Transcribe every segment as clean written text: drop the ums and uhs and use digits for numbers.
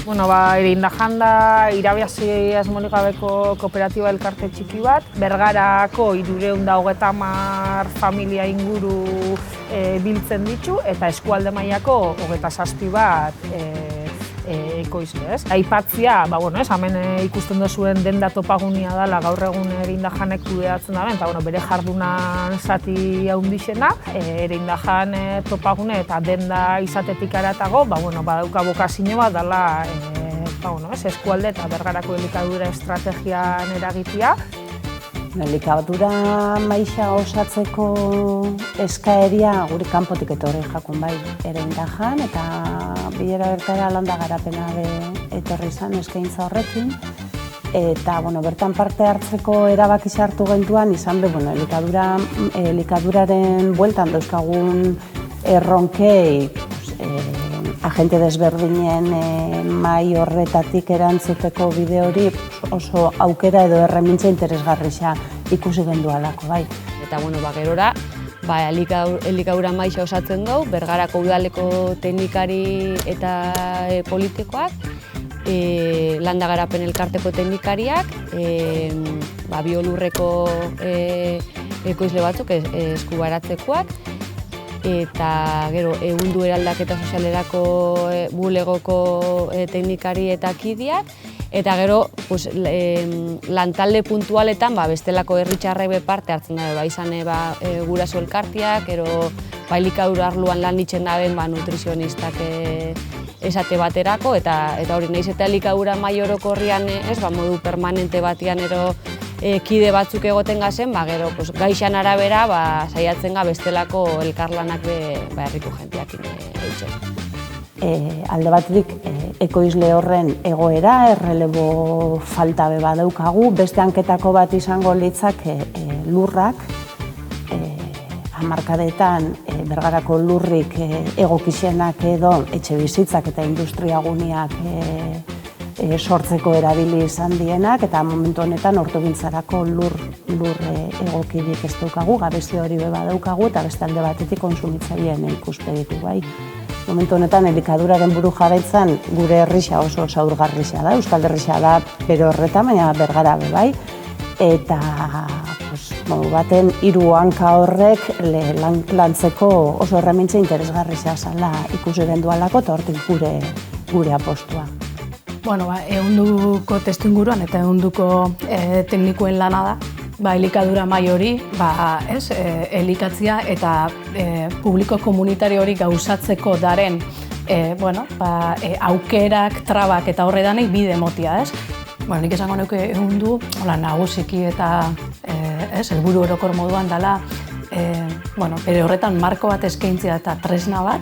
Bueno, Erindajan da irabiazi asmorik gabeko kooperatiba elkarte txiki bat. Bergarako 330 familia inguru biltzen ditu eta eskualde mailako 27 bat ekoizle, ez? Aipatzia, hemen ikusten duzuen denda topagunia dela gaur egun Erindajanek kudeatzen da, eta bere jardunan zati handixena. Erindajan topagune eta denda izatetik haratago, badauka bokazio bat dela eskualde eta Bergarako elikadura estrategian eragitea. Elikadura maixa osatzeko eskaeria guri kanpotik etorri jakun bai Erindajan eta bilera bertara landa garapena etorri izan eskaintza horrekin. Eta bertan parte hartzeko erabaki hartu gentuan izan elikaduraren bueltan dauzkagun erronkei agente desberdinen mahai horretatik erantzuteko bide hori oso aukera edo erremintza interesgarria ikusi gendualako, bai. Eta gerora, elikadura maixa osatzen dugu, Bergarako udaleko teknikari eta politikoak, landa garapen elkarteko teknikariak, biolurreko ekoizle batzuk eskubaratzekoak, eta gero ehundu eraldaketa sozialerako bulegoko teknikari eta kideak, eta gero lantalde puntualetan bestelako herritxarrek parte hartzen dabe, izan guraso elkarteak, gero elikadura arloan lan ditzen daben nutrizionistak esate baterako, eta hori nahiz eta elikadura mahai orokorrian modu permanente batean kide batzuk egoten gazen, gero gaixan arabera saiatzen ga bestelako elkarlanak herriko jenteakin eutzen. Alde batetik ekoizle horren egoera, errelebo falta badaukagu, beste hanketako bat izango litzake lurrak, hamarkadetan Bergarako lurrik egokixenak edo etxe bizitzak eta industriaguniak sortzeko erabili izan dienak, eta momentu honetan ortogintzarako lur egokirik ez daukagu, gabezi hori badaukagu, eta beste alde batetik kontsumitzaileen ikuspegitu bai. Momentu honetan elikaduraren buru jabetzan gure herrisa oso zaurgarrisa da, Euskal Herrisa da bere horretan, baina Bergara bai, eta modu baten hiru hanka horrek lantzeko oso erremintza interesgarria zela ikusi gendualako eta hortik gure apostua. Ehunduko testuinguruan eta ehunduko teknikoen lana da, elikadura mahai hori, elikatzea eta publiko komunitario hori gauzatzeko daren aukerak, trabak eta horre danei bide motia, ez? Nik esango nuke ehundu, nagusiki eta helburu orokor moduan dela, bere horretan marko bat eskaintzea eta tresna bat,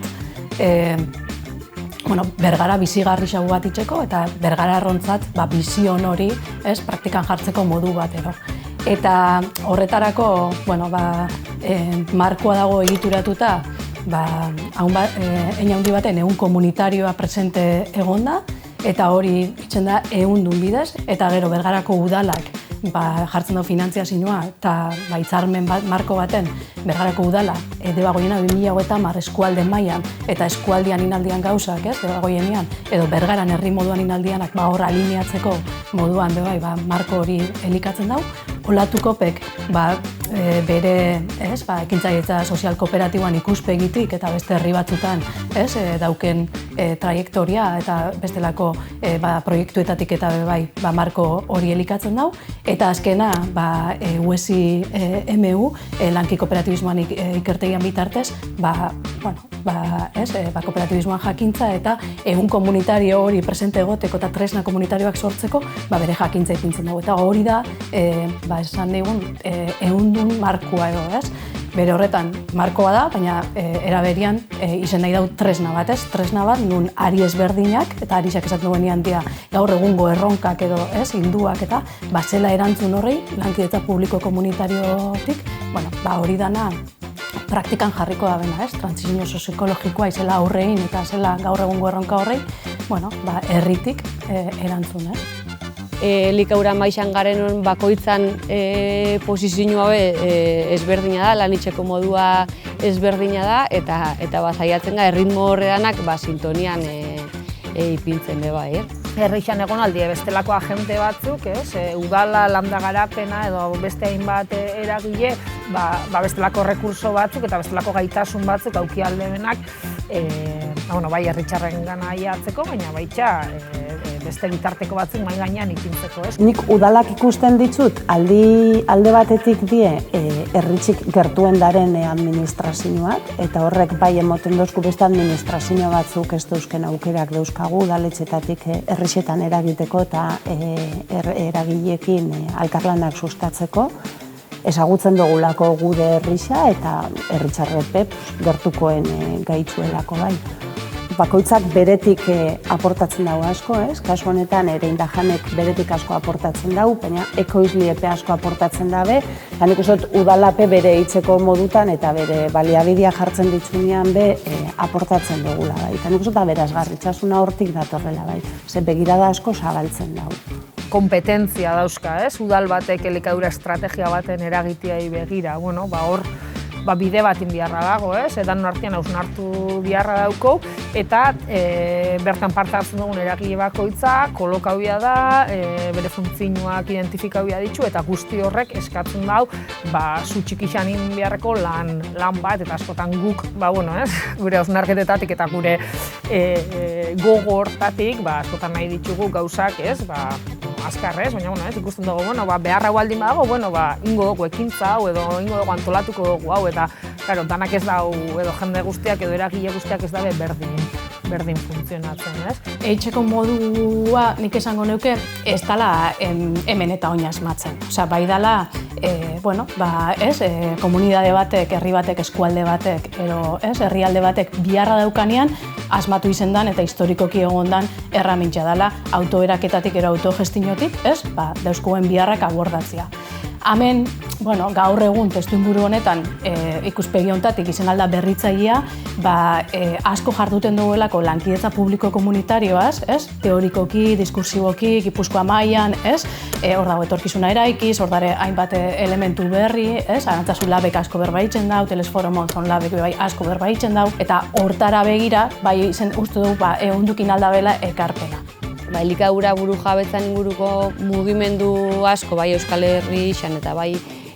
Bergara bizigarri xagu bat itxeko eta Bergara errontzat bizion hori praktikan jartzeko modu bat edo. Eta horretarako markoa dago egituratuta, hein handi baten ehun komunitarioa presente egonda, eta hori itzen da ehundun bidez, eta gero Bergarako udalak jartzen du finantziazioa eta hitzarmen marko baten Bergarako udala debagoiena 2030 eskualde mailan eta eskualdian inaldian gauzak, debagoienean, edo Bergaran herri moduan inaldianak hor alineatzeko moduan marko hori elikatzen dau. Olatukopek bere ekintzailetza sozial kooperatiboan ikuspegitik eta beste herri batzutan dauken trajektoria eta bestelako proiektuetatik eta marko hori elikatzen dau. Eta azkena, UESI MU, lanki kooperatibismoan ikertegian bitartez, kooperatibismoan jakintza eta ehun komunitario hori presente egoteko eta tresna komunitarioak sortzeko bere jakintza ipintzen dugu. Eta hori da, esan digun, ehundun markoa edo, ez? Bere horretan markoa da, baina eraberian izen nahi dau tresna bat, ez? Tresna bat, nun ari ezberdinak, eta arisak esaten duenean dira gaur egungo erronkak edo, ez? Hinduak eta zela erantzun horrei, lankidetza publiko komunitariotik, hori dana praktikan jarriko da bena, ez? Transizio sozioekologikoa izela aurrein eta zela gaur egungo erronka horrei, herritik erantzun, ez? Elikadura maixan garen bakoitzan posizioa ezberdina da, lanitzeko modua ezberdina da, eta saiatzen ga erritmo horredanak sintonian ipintzen be bai. Herrixan egon aldie bestelako agente batzuk, udala, landa garapena edo beste hainbat eragile, bestelako rekurso batzuk eta bestelako gaitasun batzuk auki aldebenak, bai herritxarren gana aiatzeko, baina baita beste bitarteko batzuk mahai gainean ipintzeko. Nik udalak ikusten ditut, alde batetik die herritxik gertuen daren administrazioak, eta horrek bai emoten dozku beste administrazio batzuk ez dauzken aukerak dauzkagu udaletxetatik herrixetan eragiteko eta eragileekin elkarlanak sustatzeko. Ezagutzen dugulako gure herrixa eta herritxarrepe gertukoen gaitzuelako bai. Bakoitzak beretik aportatzen dago asko, kasu honetan ere Indajanek beretik asko aportatzen dago, baina ekoizliepe asko aportatzen dabe, eta nik uste dut udalape bere hitzeko modutan eta bere baliabidea jartzen ditzunean aportatzen dugula bai. Eta nik uste dut berazgarritasuna hortik datorrela bai, ze begirada asko zabaltzen dago. Kompetentzia dauzka, udal batek elikadura estrategia baten eragiteai begira, hor bide batin biharra dago, edan artean hausnartu biharra dauko, eta bertan parte hartzen dugun eragile bakoitza, kolokabia da, bere funtzioak identifikabia ditu, eta guzti horrek eskatzen dau, zu txikixan egin beharreko lan bat, eta askotan guk, gure hausnarketetatik eta gure gogo hortatik, askotan nahi ditugu gauzak, azkarrez, baina ikusten dugu, beharra baldin badago, ingo dugu ekintza hau, edo ingo dugu antolatuko dugu hau, eta danak ez dau, edo jende guztiak, edo eragile guztiak ez dabe berdin funtzionatzen, Eitzeko modua nik esango neuke ez dala hemen eta oin asmatzen. Osea, bai dala, komunidade batek, herri batek, eskualde batek, edo herrialde batek biharra daukanean asmatu izendan eta historikoki egondan erramintza dela autoeraketatik ero autogestinotik, dauzkoen biharrak abordatzea. Hemen, gaur egun testuinguru honetan ikuspegi honetatik izen alda berritzailea, asko jarduten duelako lankidetza publiko komunitarioaz, teorikoki, diskursiboki, Gipuzkoa mailan, hor dago etorkizuna eraikiz, hor dare hainbat elementu berri, Arantzazu labek asko berbaitzen dau, Telesforo Monzon labek asko berbaitzen dau, eta hortara begira, izen uste dugu ehundukin aldabela ekarpena. Elikadura buru jabetzan inguruko mugimendu asko, bai Euskal Herrixan eta bai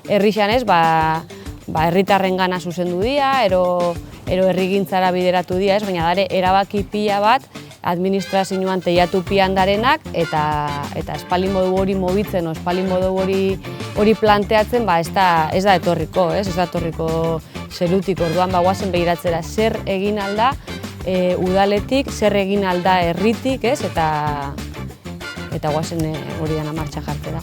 herrixanez, herritarren gana zuzendu dira, ero herrigintzara bideratu dira, baina dare erabaki pila bat administrazioan teiatu pian darenak, eta espalin modu hori mobitzen, espalin modu hori planteatzen, ez da etorriko, ez da etorriko zerutik, orduan guazen begiratzera zer egin alda, udaletik, zer egin alda herritik, eta guazen hori dana martxan jartzera.